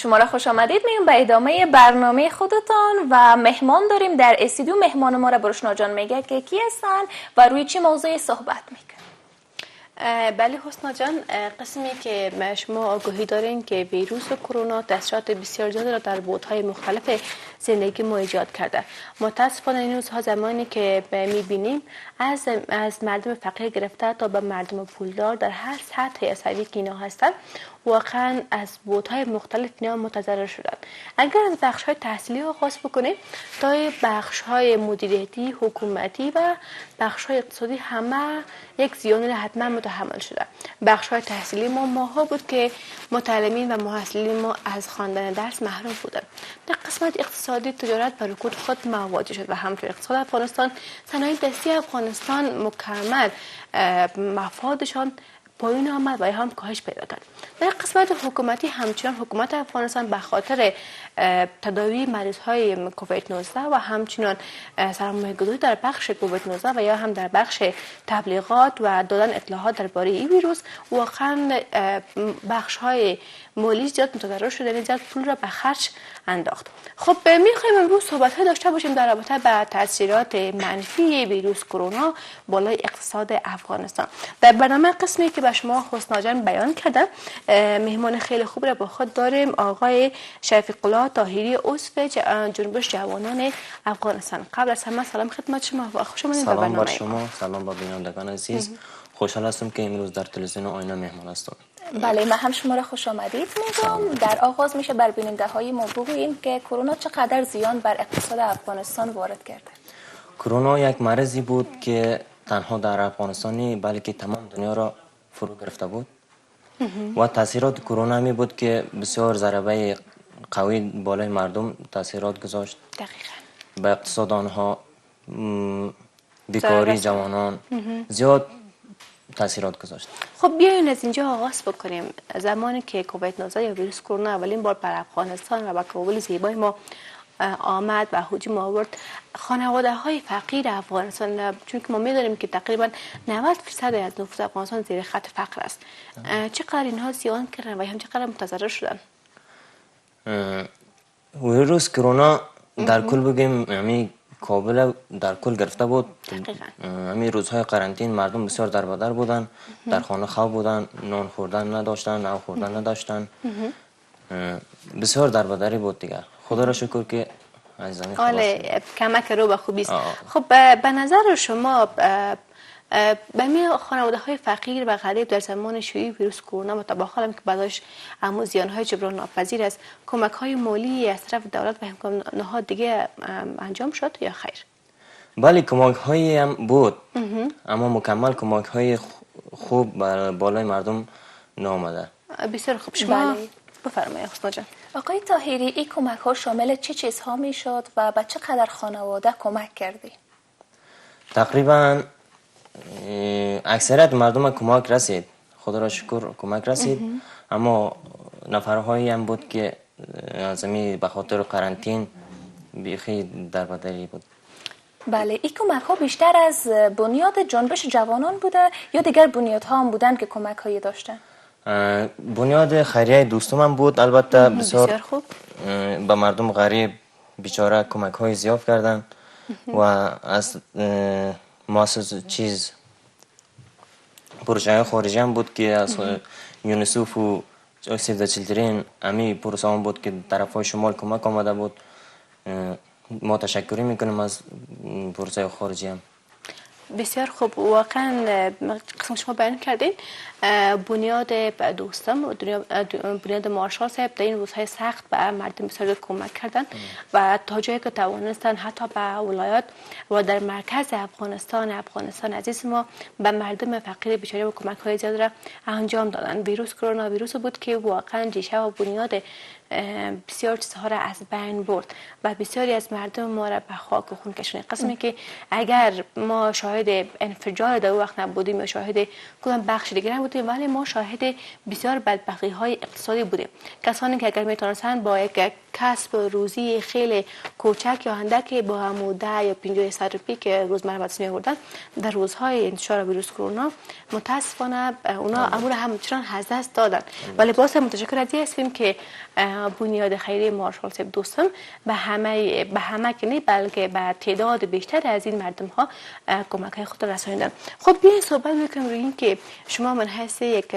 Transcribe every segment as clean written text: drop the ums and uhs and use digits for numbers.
شما را خوش آمدید میگم به ادامه برنامه خودتان و مهمان داریم در استودیو. مهمان ما را بروشنا جان میگه که کی هستن و روی چی موضوعی صحبت میکنن. بله حسنا جان، قسمی که شما آگاهی دارین که ویروس کرونا تاثیرات بسیار زیادی را در بعدهای مختلف زندگی ما ایجاد کرده. متاسفانه این روزها زمانی که میبینیم از مردم فقیر گرفته تا به مردم پولدار در هر سطح عصبی که اینا هستند واقعا از بعدهای مختلف اینا متضرر شدن. اگر از بخش‌های تحصیلی آغاز بکنیم تا بخش‌های مدیریتی، حکومتی و بخش‌های اقتصادی همه یک زیان حتما متحمل شده. بخش‌های تحصیلی ما ماها بود که متعلمین و محصلین ما از خواندن درس محروم بودند. در قسمت اقتصادی تجارت به رکود خود مواجه شد و همچنین اقتصاد افغانستان، صنایع دستی افغانستان مکمل مفادشان پایین آمد و هم کاهش پیدا کرد. در قسمت حکومتی همچنان حکومت افغانستان به خاطر تداوی مریض های کووید 19 و همچنان سرمایه گذاری در بخش کووید 19 و یا هم در بخش تبلیغات و دادن اطلاعات درباره این ویروس واقعا بخش های مالی زیاد متضرر شده، زیاد پول را به خرج انداخت. خب میخوایم امروز صحبت های داشته باشیم در رابطه با تاثیرات منفی ویروس کرونا بالای اقتصاد افغانستان. در برنامه قسمی که به شما حسنا جان بیان کردم مهمان خیلی خوب را با خود داریم، آقای شفیق الله طاهری عضو جنبش جوانان افغانستان. قبل از همه سلام خدمت شما و خوش آمدید به برنامه. سلام بر شما، سلام با بینندگان عزیز. خوشحال هستم که امروز در تلویزیون آینه مهمان هستم. بله، من هم شما را خوش آمدید میگم. در آغاز میشه بر بیننده های ما بگوییم که کرونا چقدر زیان بر اقتصاد افغانستان وارد کرده. کرونا یک مرضی بود که تنها در افغانستانی بلکه تمام دنیا را فرو گرفته بود و تاثیرات کرونا می بود که بسیار ضربه قوی بالای مردم تاثیرات گذاشت. دقیقاً به اقتصاد آنها، بیکاری جوانان زیاد تاثیرات گذاشت. خب بیاین از اینجا آغاز بکنیم. زمانی که کووید 19 یا ویروس کرونا اولین بار بر افغانستان و به کابل زیبای ما آمد و هجوم آورد، خانواده های فقیر افغانستان، چون که ما می‌دانیم که تقریبا 90% از نفوس افغانستان زیر خط فقر است، چقدر اینها زیان کردن و هم چقدر متضرر شدن؟ ویروس کرونا در کل بگیم همین کابل در کل گرفته بود. همین روزهای قرنطین مردم بسیار در بدر بودن، در خانه خواب بودن، نان خوردن نداشتن، آب خوردن نداشتن، بسیار در بدری بود دیگر. خدا را شکر که از زمین خلاص شد. کمک رو به خوبی است. خب به نظر شما به می خانواده های فقیر و غریب در زمان شیوع ویروس کرونا متباخل هم که بعدش زیان های جبران ناپذیر است، کمک های مالی از طرف دولت و امکانات دیگه انجام شد یا خیر؟ بله، کمک هایی هم بود اما مکمل کمک های خوب بالای مردم نامده. بسیار خوب. شما بفرمایید حسنا جان. آقای طاهری، این کمک ها شامل چه چیزها می شد و به چقدر خانواده کمک کردی؟ تقریبا اکثریت مردم کمک رسید، خدا را شکر کمک رسید، اما نفرهایی هم بود که از به خاطر قرنطین بیخی در بدری بود. بله، این کمک ها بیشتر از بنیاد جنبش جوانان بوده یا دیگر بنیادها هم بودن که کمک هایی داشتن؟ بنیاد خیریه دوستم هم بود، البته بسیار خوب. به مردم غریب بیچاره کمک های زیاد کردن و از مؤسسه چیز پروژه خارجی هم بود که از یونیسف و سیو د چیلدرن امی پروژه هم بود که طرف های شمال کمک آمده بود. ما تشکری میکنیم از پروژه خارجی هم. بسیار خوب. واقعا قسم شما بیان کردین بنیاد دوستم، بنیاد مارشال صاحب در این روزهای سخت به مردم بسیار کمک کردن و تا جایی که توانستن حتی به ولایات و در مرکز افغانستان عزیز ما به مردم فقیر بیچاره و کمک های زیاد را انجام دادن. ویروس کرونا ویروس بود که واقعا ریشه و بنیاد بسیار چیزها را از بین برد و بسیاری از مردم ما را به خاک و خون کشاند. قسمی که اگر ما شاهد انفجار در وقت نبودیم یا شاهد کدام بخش دیگه نبودیم، ولی ما شاهد بسیار بدبختی های اقتصادی بودیم. کسانی که اگر میتونستن با یک کسب روزی خیلی کوچک یا اندک با همو 10 یا 50 روپیه که روزمره به دست می‌آوردن در روزهای انتشار ویروس کرونا متاسفانه اونا امور همچنان از دست دادن. ولی باز هم متشکر از هستیم که بنیاد خیریه مارشال صاحب دوستم به همه که نه بلکه به تعداد بیشتر از این مردم ها کمک های خود رسانیدن. خب بیاین صحبت بکنیم روی این که شما من حیث یک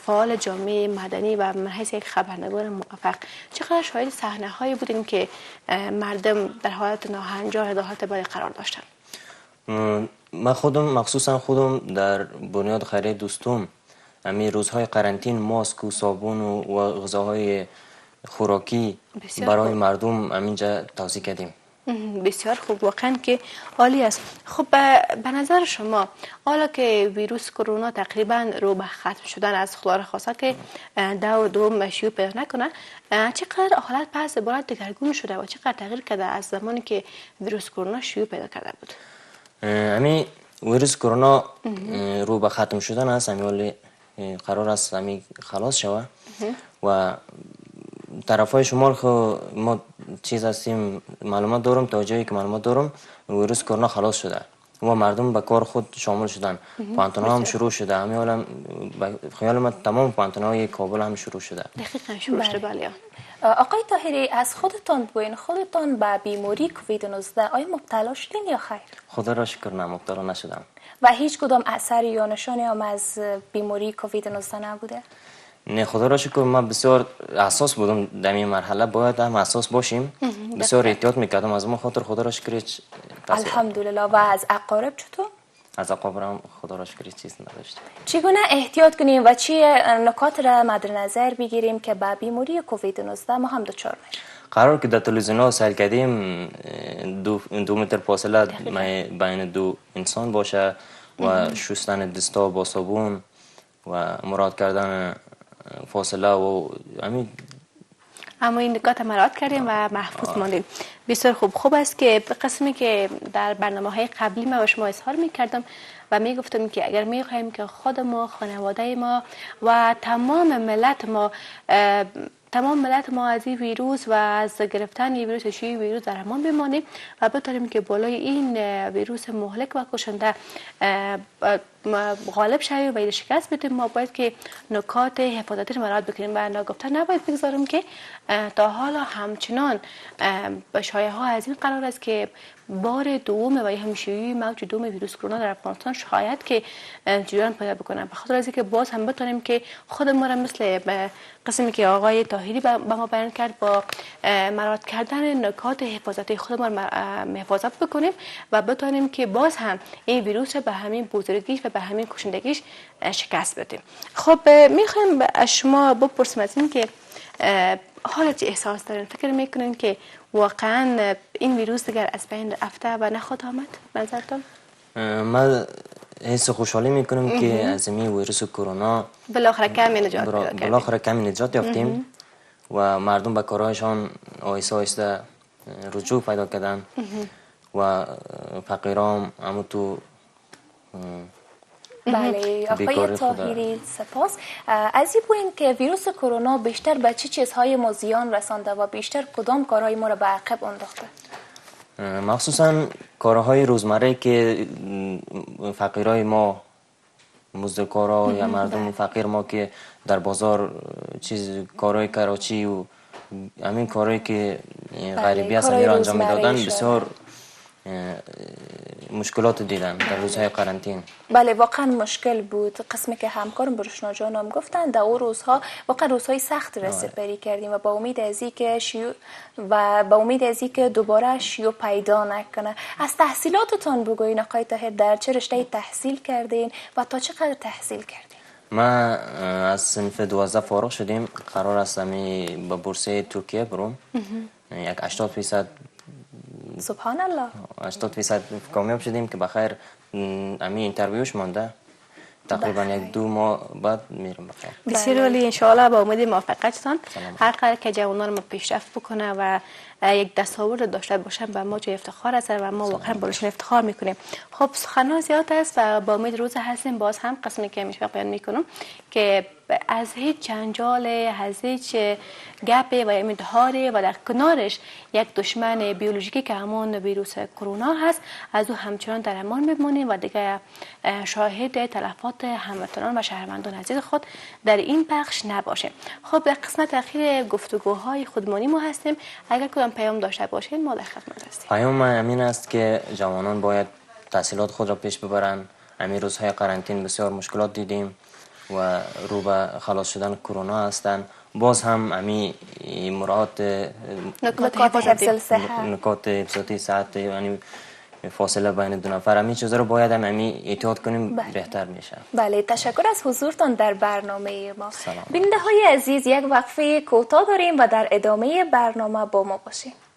فعال جامعه مدنی و من حیث یک خبرنگار موفق چقدر شاهد صحنه هایی بودیم که مردم در حالت ناهنجار در حالت بدی قرار داشتن؟ من خودم مخصوصا خودم در بنیاد خیریه دوستم همین روزهای قرنطین ماسک و صابون و غذاهای خوراکی برای مردم همینجا توزیع کردیم. بسیار خوب، واقعا که عالی است. خب به نظر شما حالا که ویروس کرونا تقریبا رو به ختم شدن از خدا را خواسته که دور دوم شیوع پیدا نکنه، چقدر حالت پس عبارت دگرگون شده و چقدر تغییر کرده از زمانی که ویروس کرونا شیوع پیدا کرده بود؟ همین ویروس کرونا رو به ختم شدن است، همین قرار است همین خلاص شود و طرف های شمال ما چیز هستیم معلومات دارم، تا جایی که معلومات دارم ویروس کرونا خلاص شده و مردم به کار خود شامل شدن. پانتونا هم شروع شده، همین حالا خیال من تمام پانتونای کابل هم شروع شده. دقیقاً شروع شده. بله. آقای طاهری از خودتان بگوین، خودتان به بیماری کووید 19 آیا مبتلا شدین یا خیر؟ خدا را شکر نه، مبتلا نشدم. و هیچ کدام اثری یا نشانی هم از بیماری کووید 19 نبوده؟ نه خدا را شکر، من بسیار حساس بودم در این مرحله، باید هم حساس باشیم. بسیار احتیاط میکردم، از ما خاطر خدا را شکر الحمدلله. و از اقارب چطور؟ از اقاربم خدا را شکر چیز نداشتیم. چگونه احتیاط کنیم و چی نکات را مد نظر بگیریم که با بیماری کووید 19 ما هم دچار نشیم؟ قرار که در تلویزیون ها سیر کردیم 2 متر فاصله بین دو انسان باشه و شستن دستا با صابون و مراد کردن فاصله و همین. اما این نکات مراعات کردیم و محفوظ ماندیم. بسیار خوب است که قسمی که در برنامه‌های قبلی ما با شما اظهار می‌کردم و میگفتم که اگر می‌خوایم که خود ما، خانواده ما و تمام ملت ما از این ویروس و از گرفتن ویروس شیوع ویروس در امان بمانیم و بتونیم که بالای این ویروس مهلک و کشنده غالب شویم و این شکست بدیم، ما باید که نکات حفاظتی رو مراعات بکنیم و ناگفته نباید بگذاریم که تا حالا همچنان شایعه ها از این قرار است که بار دوم و هم شیوع موج دوم ویروس کرونا در افغانستان شاید که جریان پیدا بکنه. به خاطر اینکه باز هم بتونیم که خود ما را مثل قسمی که آقای طاهری به ما بیان کرد با مراعات کردن نکات حفاظتی خود ما حفاظت بکنیم و بتونیم که باز هم این ویروس به همین بزرگیش و به همین کشندگیش شکست بدیم. خب میخوایم از شما بپرسیم از این که حالا چه احساس دارین؟ فکر میکنین که واقعا این ویروس دیگر از بین رفته و نخواهد آمد نظرتان؟ من حس خوشحالی میکنم که از این ویروس کرونا بالاخره کمی نجات یافتیم و مردم به کارهایشان آهسته آهسته رجوع پیدا کردن و فقیرام همون تو. بله آقای طاهری سپاس. از این بگویید که ویروس کرونا بیشتر به چه چیزهای ما زیان رسانده و بیشتر کدام کارهای ما را به عقب انداخته؟ مخصوصا کارهای روزمره که فقیرای ما، مزدکارا یا مردم فقیر ما که در بازار کارهای کراچی و همین کارهایی که غریبی هستن را انجام میدادن بسیار مشکلات دیدن در روزهای قرنطین. بله واقعا مشکل بود. قسمی که همکارم بروشنا جان هم گفتن در اون روزها واقعا روزهای سخت را سپری کردیم و با امید از اینکه دوباره شیوع پیدا نکنه. از تحصیلاتتان بگوین آقای طاهر، در چه رشته تحصیل کردین و تا چقدر تحصیل کردین؟ ما از صنف 12 فارغ شدیم، قرار است به بورسه ترکیه برم. یک 80% سبحان الله 80% کامیاب شدیم که بخیر. همین اینترویوش مانده تقریبا 1-2 ماه بعد میرم بخیر. بسیار عالی، ان شاء الله با امید موفقیتتان هر قدر که جوانان ما پیشرفت بکنه و یک دستاورد داشته باشن به ما جای افتخار است و ما واقعا برایشون افتخار میکنیم. خب سخنان زیاد است و با امید روز هستیم باز هم قسمی که میشه بیان میکنم که از هیچ جنجال، از هیچ گپ و امتحار و در کنارش یک دشمن بیولوژیکی که همون ویروس کرونا هست از او همچنان در امان بمانیم و دیگه شاهد تلفات هموطنان و شهروندان عزیز خود در این بخش نباشه. خب به قسمت اخیر گفتگوهای خودمانی ما هستیم. اگر کدام پیام داشته باشین ما در خدمت هستیم. پیام امین است که جوانان باید تحصیلات خود را پیش ببرند. همین روزهای قرنطین بسیار مشکلات دیدیم و رو به خلاص شدن کرونا هستند. باز هم همین مراعات نکات حفظاتی صحت، یعنی فاصله بین دو نفر، همین چیزا رو باید همین احتیاط کنیم. بهتر میشه. بله، تشکر از حضورتان در برنامه ما. بیننده های عزیز، یک وقفه کوتاه داریم و در ادامه برنامه با ما باشید.